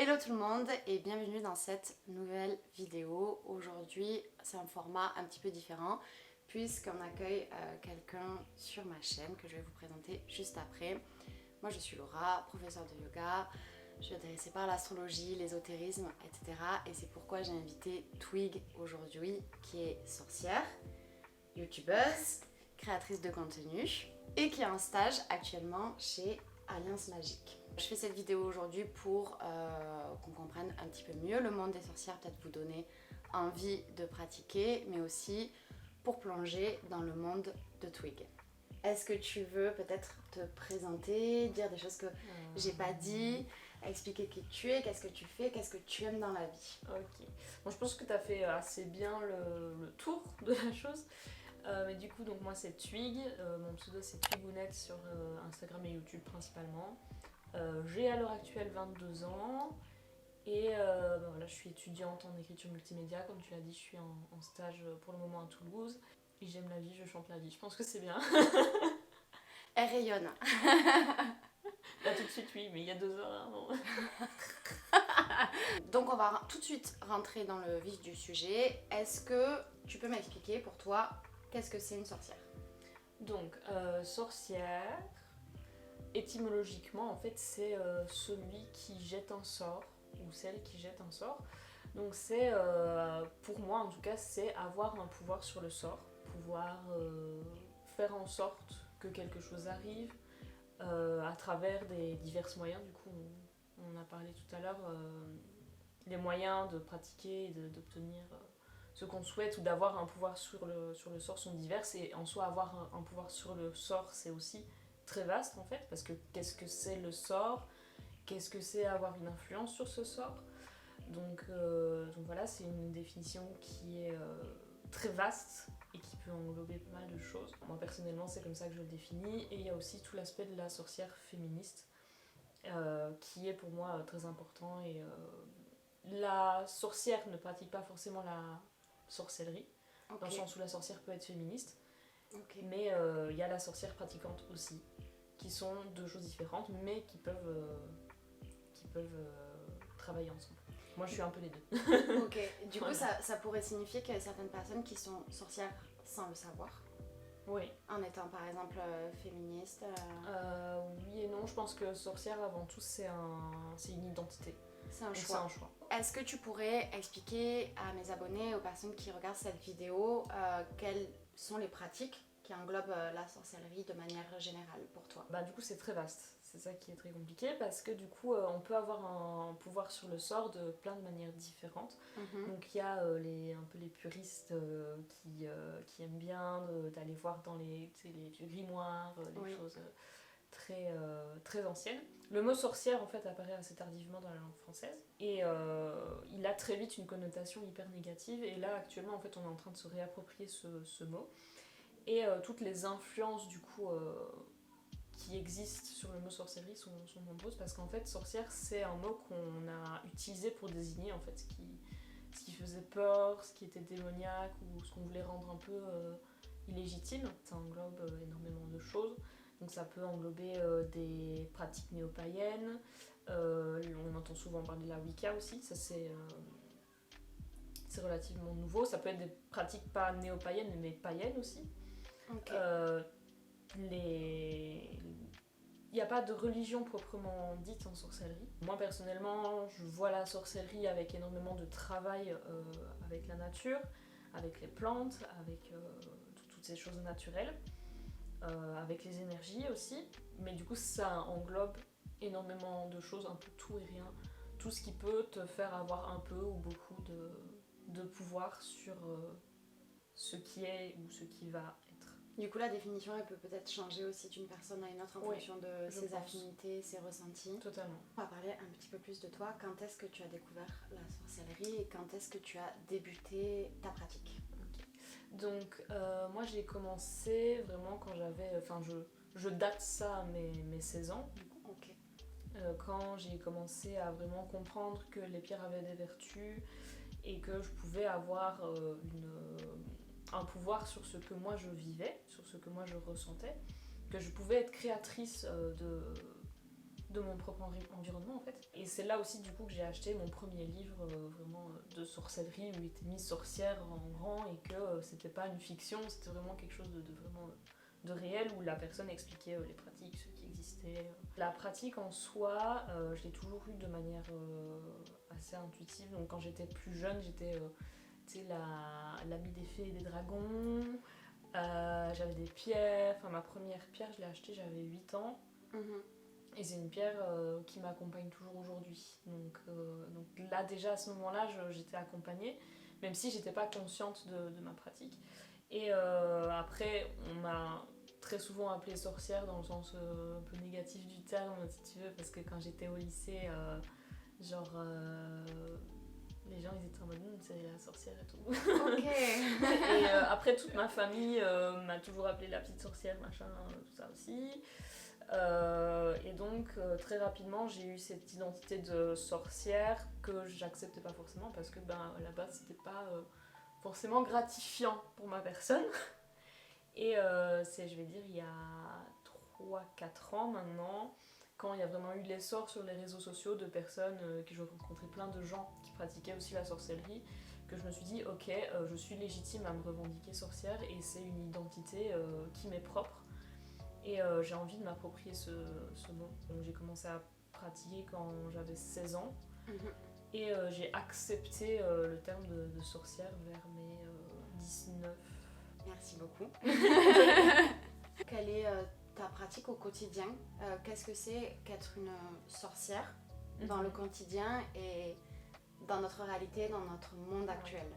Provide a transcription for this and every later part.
Hello tout le monde et bienvenue dans cette nouvelle vidéo. Aujourd'hui c'est un format un petit peu différent puisqu'on accueille quelqu'un sur ma chaîne que je vais vous présenter juste après. Moi je suis Laura, professeure de yoga, je suis intéressée par l'astrologie, l'ésotérisme, etc. Et c'est pourquoi j'ai invité Twig aujourd'hui qui est sorcière, youtubeuse, créatrice de contenu et qui est en stage actuellement chez Alliance Magique. Je fais cette vidéo aujourd'hui pour qu'on comprenne un petit peu mieux le monde des sorcières, peut-être vous donner envie de pratiquer, mais aussi pour plonger dans le monde de Twig. Est-ce que tu veux peut-être te présenter, dire des choses que j'ai pas dit, expliquer qui tu es, qu'est-ce que tu fais, qu'est-ce que tu aimes dans la vie? Ok. Bon, je pense que tu as fait assez bien le tour de la chose. Mais du coup, donc moi c'est Twig. Mon pseudo c'est Twigounette sur Instagram et YouTube principalement. J'ai à l'heure actuelle 22 ans. Et ben voilà, je suis étudiante en écriture multimédia. Comme tu l'as dit, je suis en stage pour le moment à Toulouse. Et j'aime la vie, je chante la vie. Je pense que c'est bien. Elle rayonne. Là tout de suite, oui, mais il y a 2 heures, hein, non. Donc on va tout de suite rentrer dans le vif du sujet. Est-ce que tu peux m'expliquer pour toi qu'est-ce que c'est une sorcière? Donc, sorcière, étymologiquement, en fait, c'est celui qui jette un sort, ou celle qui jette un sort. Donc c'est, pour moi en tout cas, c'est avoir un pouvoir sur le sort, pouvoir faire en sorte que quelque chose arrive à travers des divers moyens. Du coup, on a parlé tout à l'heure, les moyens de pratiquer et d'obtenir ce qu'on souhaite ou d'avoir un pouvoir sur le sort sont divers. Et en soi, avoir un pouvoir sur le sort, c'est aussi très vaste en fait, parce que qu'est-ce que c'est le sort? Qu'est-ce que c'est avoir une influence sur ce sort? Donc voilà, c'est une définition qui est très vaste et qui peut englober pas mal de choses. Moi personnellement, c'est comme ça que je le définis. Et il y a aussi tout l'aspect de la sorcière féministe qui est pour moi très important. Et la sorcière ne pratique pas forcément la sorcellerie, dans le sens où la sorcière peut être féministe. Mais il y a la sorcière pratiquante aussi, qui sont deux choses différentes, mais qui peuvent travailler ensemble. Moi, je suis un peu les deux. Ok, du coup, ça pourrait signifier qu'il y a certaines personnes qui sont sorcières sans le savoir. Oui. En étant par exemple féministe. Oui et non, je pense que sorcière, avant tout, c'est une identité. C'est un Donc choix. c'est un choix. Est-ce que tu pourrais expliquer à mes abonnés, aux personnes qui regardent cette vidéo, quelles sont les pratiques qui englobent la sorcellerie de manière générale pour toi? Bah, du coup, c'est très vaste. C'est ça qui est très compliqué parce que du coup, on peut avoir un pouvoir sur le sort de plein de manières différentes. Donc il y a un peu les puristes qui aiment bien d'aller voir dans les vieux grimoires, les choses très anciennes. Le mot sorcière en fait apparaît assez tardivement dans la langue française et il a très vite une connotation hyper négative. Et là actuellement en fait on est en train de se réapproprier ce mot. Et toutes les influences du coup qui existent sur le mot sorcellerie sont nombreuses parce qu'en fait sorcière c'est un mot qu'on a utilisé pour désigner en fait ce qui faisait peur, ce qui était démoniaque ou ce qu'on voulait rendre un peu illégitime. Ça englobe énormément de choses. Donc ça peut englober des pratiques néo-païennes. On entend souvent parler de la Wicca aussi. Ça c'est relativement nouveau. Ça peut être des pratiques pas néo-païennes mais païennes aussi. Ok. Il n'y a pas de religion proprement dite en sorcellerie. Moi personnellement, je vois la sorcellerie avec énormément de travail avec la nature, avec les plantes, avec toutes ces choses naturelles, avec les énergies aussi. Mais du coup, ça englobe énormément de choses, un peu tout et rien. Tout ce qui peut te faire avoir un peu ou beaucoup de pouvoir sur ce qui est ou ce qui va être. Du coup, la définition, elle peut peut-être changer aussi d'une personne à une autre en fonction de ses affinités, ses ressentis. Totalement. On va parler un petit peu plus de toi. Quand est-ce que tu as découvert la sorcellerie et quand est-ce que tu as débuté ta pratique? Donc, moi j'ai commencé vraiment quand j'avais. Enfin, je date ça à mes 16 ans. Ok. Quand j'ai commencé à vraiment comprendre que les pierres avaient des vertus et que je pouvais avoir un pouvoir sur ce que moi je vivais, sur ce que moi je ressentais, que je pouvais être créatrice de mon propre environnement en fait. Et c'est là aussi du coup que j'ai acheté mon premier livre vraiment de sorcellerie où il était mis sorcière en grand et que c'était pas une fiction, c'était vraiment quelque chose de vraiment de réel où la personne expliquait les pratiques, ce qui existait. La pratique en soi, je l'ai toujours eue de manière assez intuitive. Donc quand j'étais plus jeune, j'étais l'amie des fées et des dragons. J'avais des pierres. Enfin, ma première pierre, je l'ai achetée, j'avais 8 ans. Et c'est une pierre qui m'accompagne toujours aujourd'hui. Donc là, déjà à ce moment-là, j'étais accompagnée, même si j'étais pas consciente de ma pratique. Et après, on m'a très souvent appelée sorcière dans le sens un peu négatif du terme, si tu veux, parce que quand j'étais au lycée, les gens ils étaient en mode c'est la sorcière et tout. Ok. Et après, toute ma famille m'a toujours appelée la petite sorcière, machin, tout ça aussi. Et donc très rapidement j'ai eu cette identité de sorcière que j'acceptais pas forcément parce que à la base c'était pas forcément gratifiant pour ma personne. Et c'est, je vais dire, il y a 3-4 ans maintenant, quand il y a vraiment eu l'essor sur les réseaux sociaux de personnes que j'ai rencontré plein de gens qui pratiquaient aussi la sorcellerie, que je me suis dit ok, je suis légitime à me revendiquer sorcière et c'est une identité qui m'est propre. Et j'ai envie de m'approprier ce mot. Donc j'ai commencé à pratiquer quand j'avais 16 ans. Et j'ai accepté le terme de sorcière vers mes 19. Merci beaucoup. Quelle est ta pratique au quotidien? Qu'est-ce que c'est qu'être une sorcière dans le quotidien et dans notre réalité, dans notre monde actuel?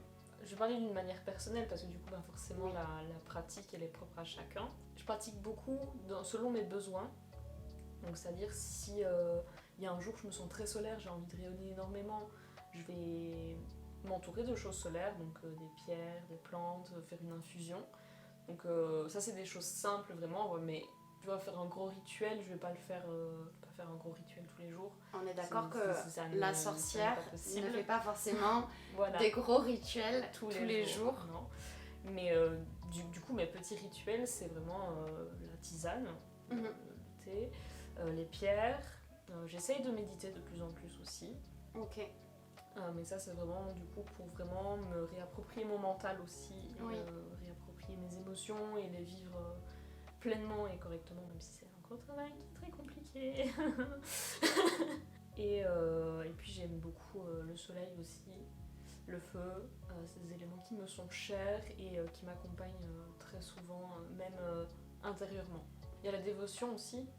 Je vais parler d'une manière personnelle parce que du coup forcément la pratique elle est propre à chacun. Je pratique beaucoup selon mes besoins. Donc c'est-à-dire si y a un jour je me sens très solaire, j'ai envie de rayonner énormément, je vais m'entourer de choses solaires, donc des pierres, des plantes, faire une infusion. Donc ça c'est des choses simples vraiment, mais tu vas faire un gros rituel, je vais pas faire un gros rituel tous les jours. On est d'accord que la sorcière ne fait pas forcément voilà. des gros rituels tous les jours. Non. Mais du coup mes petits rituels c'est vraiment la tisane, le thé, les pierres. J'essaye de méditer de plus en plus aussi. Ok. Mais ça c'est vraiment du coup pour vraiment me réapproprier mon mental aussi, réapproprier mes émotions et les vivre pleinement et correctement, même si c'est un gros travail qui est très compliqué. Et puis j'aime beaucoup le soleil aussi, le feu, c'est des éléments qui me sont chers et qui m'accompagnent très souvent, même intérieurement. Il y a la dévotion aussi,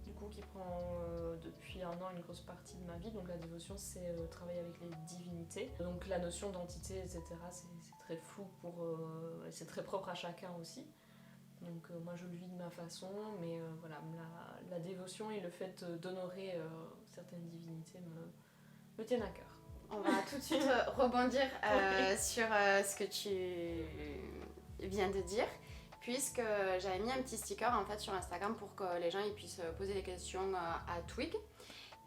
du coup qui prend depuis un an une grosse partie de ma vie. Donc la dévotion c'est travailler avec les divinités. Donc la notion d'entité etc c'est très flou c'est très propre à chacun aussi. Donc moi je le vis de ma façon, mais voilà, la dévotion et le fait d'honorer certaines divinités me tiennent à cœur. On va tout de suite rebondir sur ce que tu viens de dire, puisque j'avais mis un petit sticker en fait sur Instagram pour que les gens ils puissent poser des questions à Twig.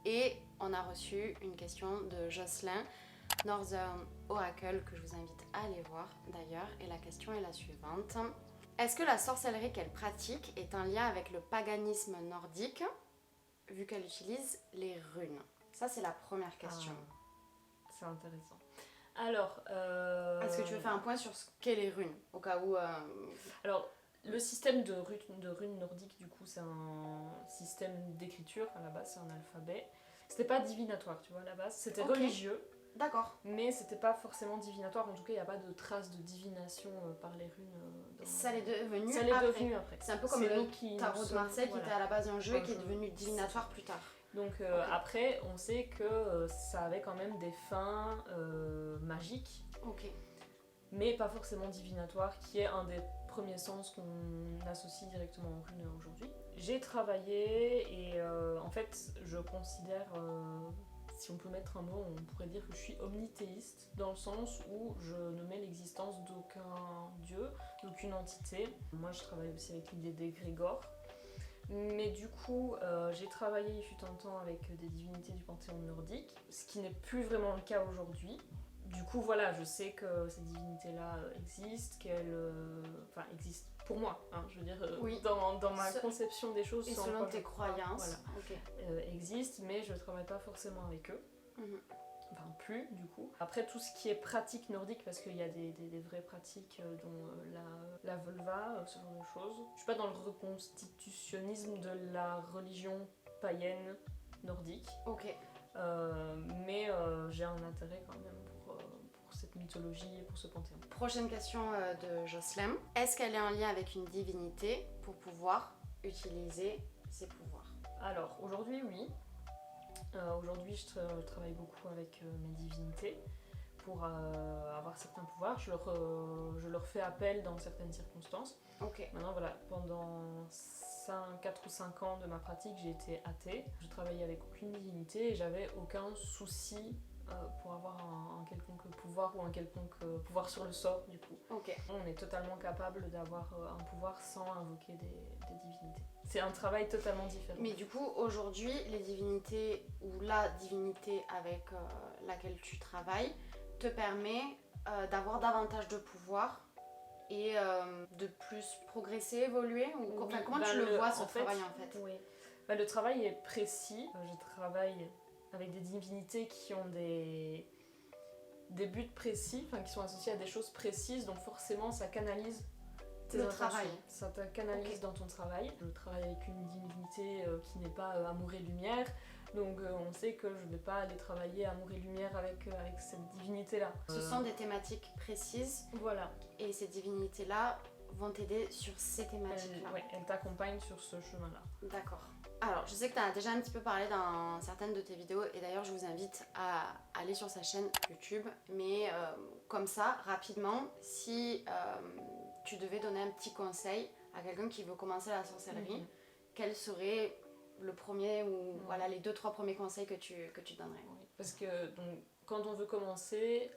Et on a reçu une question de Jocelyn, Northern Oracle, que je vous invite à aller voir d'ailleurs. Et la question est la suivante. Est-ce que la sorcellerie qu'elle pratique est en lien avec le paganisme nordique, vu qu'elle utilise les runes? Ça, c'est la première question. C'est intéressant. Alors... Est-ce que tu veux faire un point sur ce qu'est les runes, au cas où... Alors, le système de runes nordiques, du coup, c'est un système d'écriture. À la base, c'est un alphabet. C'était pas divinatoire, tu vois, à la base. C'était religieux. D'accord. Mais c'était pas forcément divinatoire, en tout cas il n'y a pas de traces de divination par les runes. Ça l'est devenu après. C'est un peu comme le tarot de Marseille qui était à la base un jeu et qui est devenu divinatoire plus tard. Donc après on sait que ça avait quand même des fins magiques, mais pas forcément divinatoires, qui est un des premiers sens qu'on associe directement aux runes aujourd'hui. J'ai travaillé et en fait je considère... si on peut mettre un mot, on pourrait dire que je suis omnithéiste, dans le sens où je ne mets l'existence d'aucun dieu, d'aucune entité. Moi, je travaille aussi avec l'idée d'égrégore. Mais du coup, j'ai travaillé, il fut un temps, avec des divinités du panthéon nordique, ce qui n'est plus vraiment le cas aujourd'hui. Du coup, voilà, je sais que ces divinités-là existent, qu'elles existent pour moi, hein, je veux dire, Oui. dans ma conception des choses, Et sans selon quoi tes je crois, croyances. voilà, Ok. existent, mais je travaille pas forcément avec eux. Mhm. Enfin, plus du coup. Après, tout ce qui est pratique nordique, parce qu'il y a des vraies pratiques, dont la vulva, ce genre de choses. Je suis pas dans le reconstitutionnisme de la religion païenne nordique. Ok. Mais j'ai un intérêt quand même pour cette mythologie et pour ce panthéon. Prochaine question de Jocelyn. Est-ce qu'elle est en lien avec une divinité pour pouvoir utiliser ses pouvoirs? Alors, aujourd'hui, oui. Aujourd'hui, je travaille beaucoup avec mes divinités pour avoir certains pouvoirs. Je leur fais appel dans certaines circonstances. Ok. Maintenant, voilà, pendant 4 ou 5 ans de ma pratique, j'ai été athée. Je travaillais avec aucune divinité et j'avais aucun souci pour avoir un quelconque pouvoir ou un quelconque pouvoir sur le sort, du coup. Ok. On est totalement capable d'avoir un pouvoir sans invoquer des divinités. C'est un travail totalement différent. Mais du coup, aujourd'hui, les divinités ou la divinité avec laquelle tu travailles te permet d'avoir davantage de pouvoir et de plus progresser, évoluer ou Oui, comment tu le vois ce travail en fait? Oui. Le travail est précis. Je travaille avec des divinités qui ont des buts précis, qui sont associés à des choses précises, donc forcément ça canalise tes Le intentions. travail. Ça te canalise Ok. dans ton travail. Je travaille avec une divinité qui n'est pas amour et lumière, donc on sait que je ne vais pas aller travailler amour et lumière avec cette divinité-là. Ce sont des thématiques précises Voilà. et ces divinités-là vont t'aider sur ces thématiques-là. Elle t'accompagne sur ce chemin-là. D'accord. Alors, je sais que tu as déjà un petit peu parlé dans certaines de tes vidéos et d'ailleurs, je vous invite à aller sur sa chaîne YouTube. Mais comme ça, rapidement, si tu devais donner un petit conseil à quelqu'un qui veut commencer la sorcellerie, quel serait le premier ou voilà, les 2-3 premiers conseils que tu donnerais? Oui, parce que donc, quand on veut commencer,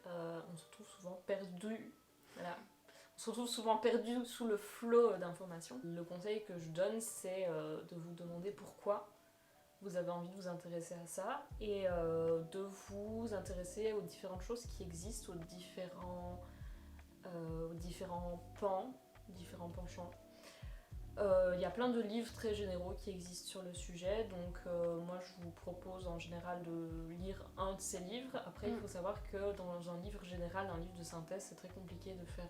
on se retrouve souvent perdu. Voilà. On se retrouve souvent perdu sous le flot d'informations. Le conseil que je donne, c'est de vous demander pourquoi vous avez envie de vous intéresser à ça et de vous intéresser aux différentes choses qui existent, aux différents pans, différents penchants. Il y a plein de livres très généraux qui existent sur le sujet, donc moi je vous propose en général de lire un de ces livres. Après il faut savoir que dans un livre général, un livre de synthèse, c'est très compliqué de faire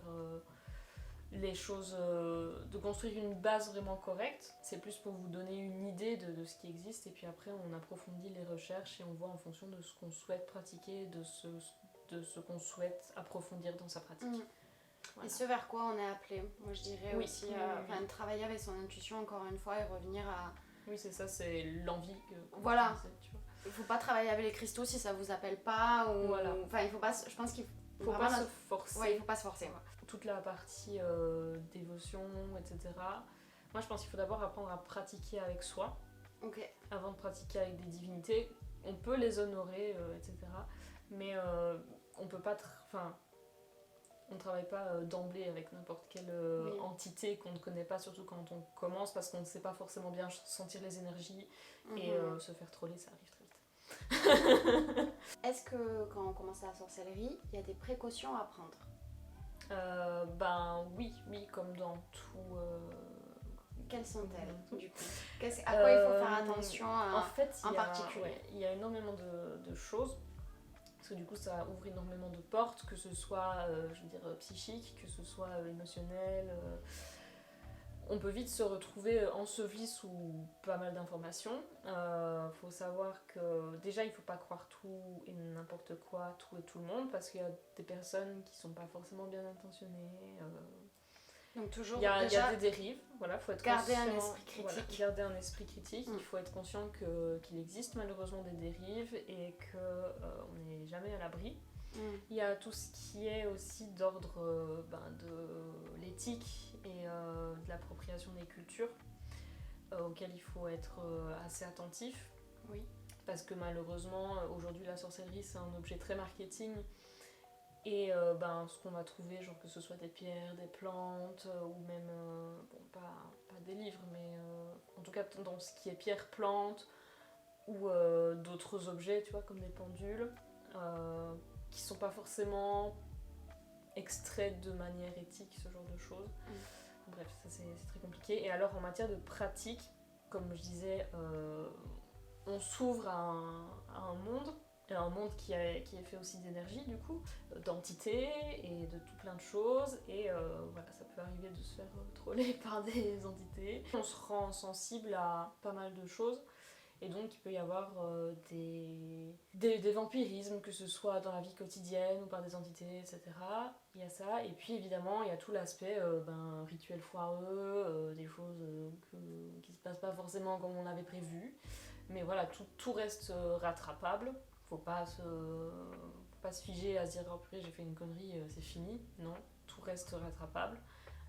les choses, de construire une base vraiment correcte. C'est plus pour vous donner une idée de ce qui existe et puis après on approfondit les recherches et on voit en fonction de ce qu'on souhaite pratiquer, de ce qu'on souhaite approfondir dans sa pratique. Voilà. Et ce vers quoi on est appelé? Moi je dirais aussi travailler avec son intuition encore une fois et revenir à... Oui c'est ça, c'est l'envie que... Voilà, il faut pas travailler avec les cristaux si ça vous appelle pas ou... Voilà. Enfin il faut pas, je pense qu'il faut pas se forcer. Ouais, il faut pas se forcer. Toute la partie dévotion, etc. Moi je pense qu'il faut d'abord apprendre à pratiquer avec soi. Ok. Avant de pratiquer avec des divinités. On peut les honorer, etc. Mais on peut pas... on ne travaille pas d'emblée avec n'importe quelle entité qu'on ne connaît pas, surtout quand on commence, parce qu'on ne sait pas forcément bien sentir les énergies et se faire troller, ça arrive très vite. Est-ce que quand on commence la sorcellerie, il y a des précautions à prendre? Oui, comme dans tout... Quelles sont-elles du coup? À quoi il faut faire attention en fait, en particulier? Il y a énormément de choses. Parce que du coup, ça ouvre énormément de portes, que ce soit, psychique, que ce soit émotionnel. On peut vite se retrouver enseveli sous pas mal d'informations. Faut savoir que déjà, il faut pas croire tout et n'importe quoi, tout et tout le monde, parce qu'il y a des personnes qui sont pas forcément bien intentionnées. Donc toujours, il y a des dérives, voilà, faut être garder conscient, un esprit critique. Voilà, garder un esprit critique. Il faut être conscient qu'il existe malheureusement des dérives et qu'on n'est jamais à l'abri. Il y a tout ce qui est aussi d'ordre de l'éthique et de l'appropriation des cultures auxquelles il faut être assez attentif. Oui. Parce que malheureusement, aujourd'hui, la sorcellerie, c'est un objet très marketing. Et ce qu'on va trouver, genre que ce soit des pierres, des plantes, ou même, pas des livres, mais en tout cas dans ce qui est pierres, plantes, ou d'autres objets, tu vois, comme des pendules, qui sont pas forcément extraits de manière éthique, ce genre de choses. bref, ça c'est très compliqué. Et alors en matière de pratique, comme je disais, on s'ouvre à un monde. Et un monde qui est fait aussi d'énergie du coup, d'entités et de tout plein de choses, et voilà, ça peut arriver de se faire troller par des entités. On se rend sensible à pas mal de choses, et donc il peut y avoir des vampirismes, que ce soit dans la vie quotidienne ou par des entités, etc. Il y a ça, et puis évidemment il y a tout l'aspect rituel foireux, des choses qui se passent pas forcément comme on l'avait prévu. Mais voilà, tout reste rattrapable. Faut pas se figer à se dire oh purée j'ai fait une connerie, c'est fini. Non, tout reste rattrapable.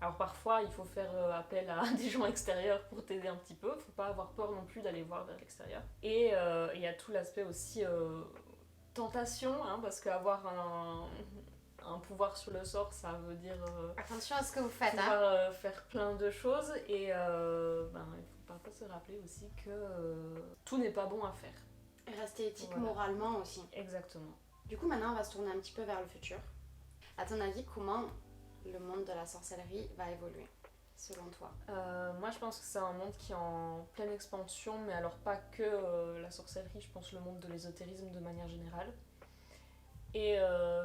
Alors parfois il faut faire appel à des gens extérieurs pour t'aider un petit peu. Faut pas avoir peur non plus d'aller voir vers l'extérieur. Et il y a tout l'aspect aussi tentation, hein, parce qu'avoir un pouvoir sur le sort, ça veut dire Attention à ce que vous faites, pouvoir faire plein de choses, et il faut parfois se rappeler aussi que tout n'est pas bon à faire. Et rester éthique Voilà. moralement aussi. Exactement. Du coup, maintenant, on va se tourner un petit peu vers le futur. À ton avis, comment le monde de la sorcellerie va évoluer, selon toi? Moi, je pense que c'est un monde qui est en pleine expansion, mais alors pas que la sorcellerie, je pense le monde de l'ésotérisme de manière générale. Et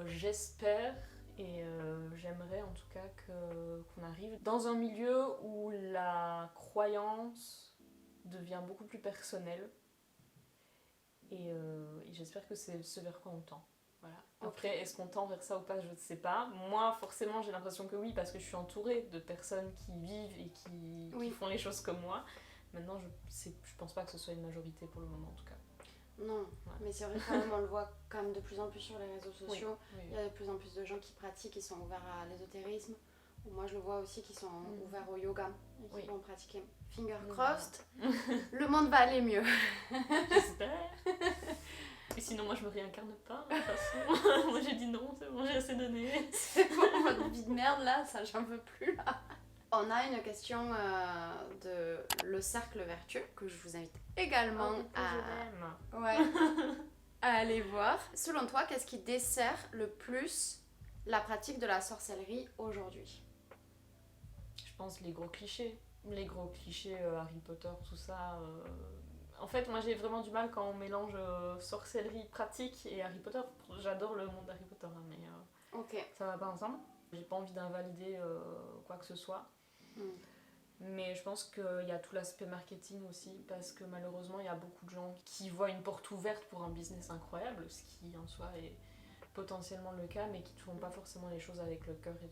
j'espère, et j'aimerais en tout cas qu'on arrive dans un milieu où la croyance devient beaucoup plus personnelle. Et j'espère que c'est ce vers quoi on tend. Voilà. Après, est-ce qu'on tend vers ça ou pas, je ne sais pas. Moi, forcément, j'ai l'impression que oui, parce que je suis entourée de personnes qui vivent et qui font les choses comme moi. Maintenant, je pense pas que ce soit une majorité pour le moment, en tout cas. Non, Ouais. mais c'est vrai quand même, on le voit quand même de plus en plus sur les réseaux sociaux. Oui. Il y a de plus en plus de gens qui pratiquent, qui sont ouverts à l'ésotérisme. Moi, je le vois aussi, qui sont ouverts au yoga et qui vont pratiquer. Finger crossed, le monde va aller mieux. J'espère. Et sinon, moi, je me réincarne pas, de toute façon. Moi, j'ai dit non, c'est bon, j'ai assez donné. C'est bon, votre vie de merde là, ça j'en veux plus là. On a une question de le cercle vertueux que je vous invite également à aller voir. Selon toi, qu'est-ce qui dessert le plus la pratique de la sorcellerie aujourd'hui? Je pense les gros clichés. Les gros clichés Harry Potter, tout ça. En fait, moi j'ai vraiment du mal quand on mélange sorcellerie pratique et Harry Potter. J'adore le monde d'Harry Potter, hein, mais ça va pas ensemble. J'ai pas envie d'invalider quoi que ce soit. Mais je pense qu'il y a tout l'aspect marketing aussi, parce que malheureusement il y a beaucoup de gens qui voient une porte ouverte pour un business incroyable, ce qui en soi est potentiellement le cas, mais qui ne font pas forcément les choses avec le cœur et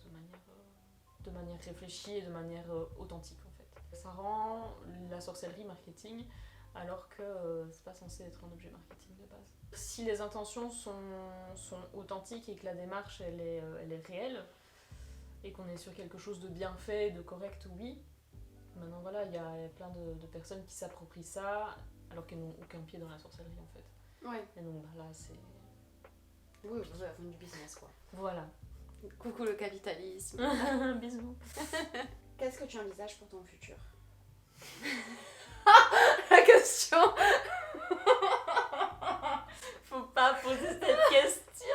de manière réfléchie et de manière authentique en fait. Ça rend la sorcellerie marketing, alors que c'est pas censé être un objet marketing de base. Si les intentions sont authentiques et que la démarche elle est réelle, et qu'on est sur quelque chose de bien fait, de correct, oui. Maintenant voilà, il y a plein de personnes qui s'approprient ça, alors qu'elles n'ont aucun pied dans la sorcellerie en fait. Ouais. Et donc là c'est... Oui, vous avez du business quoi. Voilà. Coucou le capitalisme. Bisous. Qu'est-ce que tu envisages pour ton futur? La question. Faut pas poser cette question.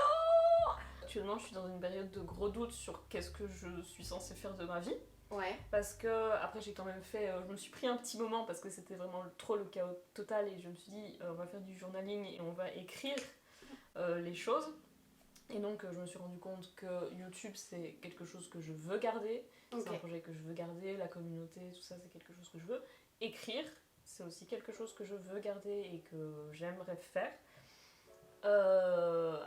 Actuellement, je suis dans une période de gros doutes sur qu'est-ce que je suis censée faire de ma vie. Ouais. Parce que après j'ai quand même fait, je me suis pris un petit moment parce que c'était vraiment trop le chaos total, et je me suis dit on va faire du journaling et on va écrire les choses. Et donc je me suis rendu compte que YouTube c'est quelque chose que je veux garder, c'est un projet que je veux garder, la communauté, tout ça c'est quelque chose que je veux. Écrire, c'est aussi quelque chose que je veux garder et que j'aimerais faire.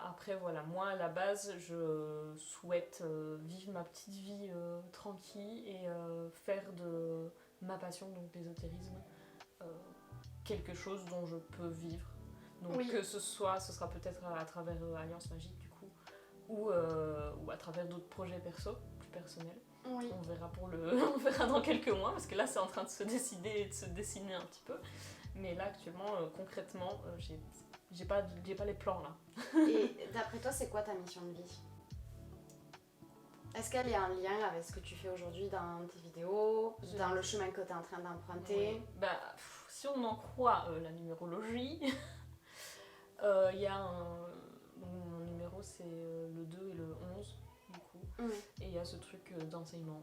Après voilà, moi à la base je souhaite vivre ma petite vie tranquille et faire de ma passion, donc l'ésotérisme, quelque chose dont je peux vivre. Donc que ce sera peut-être à travers Alliance Magique du coup, ou à travers d'autres projets perso, plus personnels. Oui. On verra on verra dans quelques mois, parce que là c'est en train de se décider et de se dessiner un petit peu. Mais là actuellement, concrètement, j'ai pas les plans là. Et d'après toi, c'est quoi ta mission de vie? Est-ce qu'elle est en lien avec ce que tu fais aujourd'hui dans tes vidéos, dans le chemin que tu es en train d'emprunter? Oui. Bah, si on en croit la numérologie, il y a mon numéro c'est le 2 et le 11 du coup. Et il y a ce truc d'enseignement.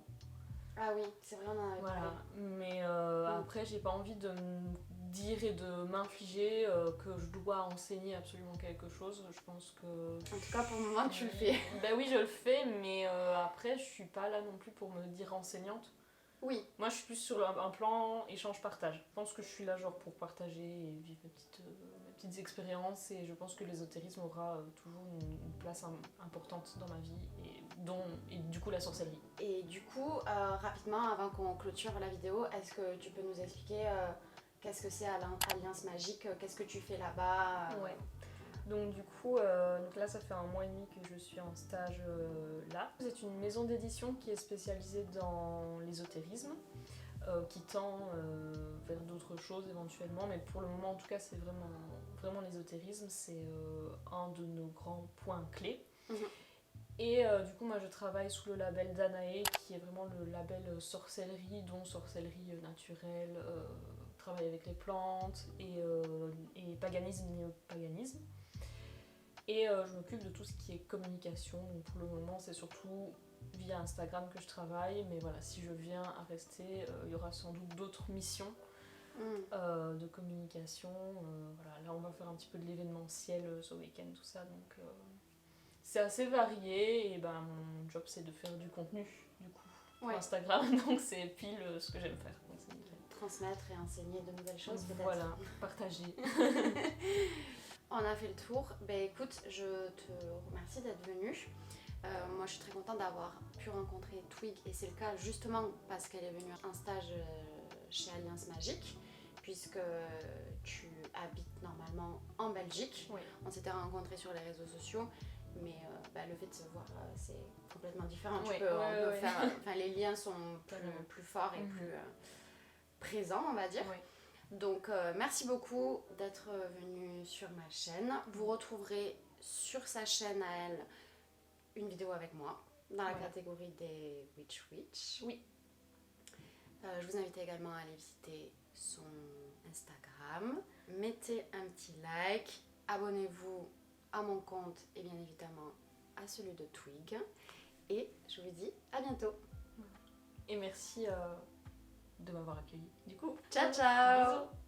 Ah oui, c'est vrai, on en avait parlé. Voilà, mais après j'ai pas envie de me dire et de m'infliger que je dois enseigner absolument quelque chose. Je pense que... En tout cas, pour le moment, tu le fais. Ben oui, je le fais, mais après je suis pas là non plus pour me dire enseignante. Oui, Moi je suis plus sur un plan échange-partage. Je pense que je suis là genre pour partager et vivre mes petites expériences, et je pense que l'ésotérisme aura toujours une place importante dans ma vie, et du coup la sorcellerie. et du coup, rapidement, avant qu'on clôture la vidéo, est-ce que tu peux nous expliquer qu'est-ce que c'est Alliance Magique, qu'est-ce que tu fais là-bas Ouais. Donc du coup, donc là ça fait 1 mois et demi que je suis en stage là. C'est une maison d'édition qui est spécialisée dans l'ésotérisme, qui tend vers d'autres choses éventuellement, mais pour le moment en tout cas c'est vraiment l'ésotérisme, c'est un de nos grands points clés. Mhm. Et du coup moi je travaille sous le label Danae, qui est vraiment le label sorcellerie, dont sorcellerie naturelle, travail avec les plantes, et paganisme, néopaganisme. Et je m'occupe de tout ce qui est communication. Donc pour le moment, c'est surtout via Instagram que je travaille. Mais voilà, si je viens à rester, il y aura sans doute d'autres missions de communication. Voilà, là, on va faire un petit peu de l'événementiel ce week-end, tout ça. Donc c'est assez varié. Et ben, mon job, c'est de faire du contenu, du coup, pour Instagram. Donc c'est pile ce que j'aime faire. Donc c'est nickel. Transmettre et enseigner de nouvelles choses, peut-être. Voilà, partager. On a fait le tour. Ben écoute, je te remercie d'être venue. Moi, je suis très contente d'avoir pu rencontrer Twig, et c'est le cas justement parce qu'elle est venue à un stage chez Alliance Magique, puisque tu habites normalement en Belgique. Oui. On s'était rencontrés sur les réseaux sociaux, mais le fait de se voir, c'est complètement différent. On peut faire, les liens sont plus forts et plus présents, on va dire. Oui. Donc merci beaucoup d'être venu sur ma chaîne. Vous retrouverez sur sa chaîne à elle une vidéo avec moi dans la catégorie des Witch. Oui. Je vous invite également à aller visiter son Instagram. Mettez un petit like, abonnez-vous à mon compte et bien évidemment à celui de Twig. Et je vous dis à bientôt. Et merci de m'avoir accueilli. Du coup, ciao ciao. Bisous.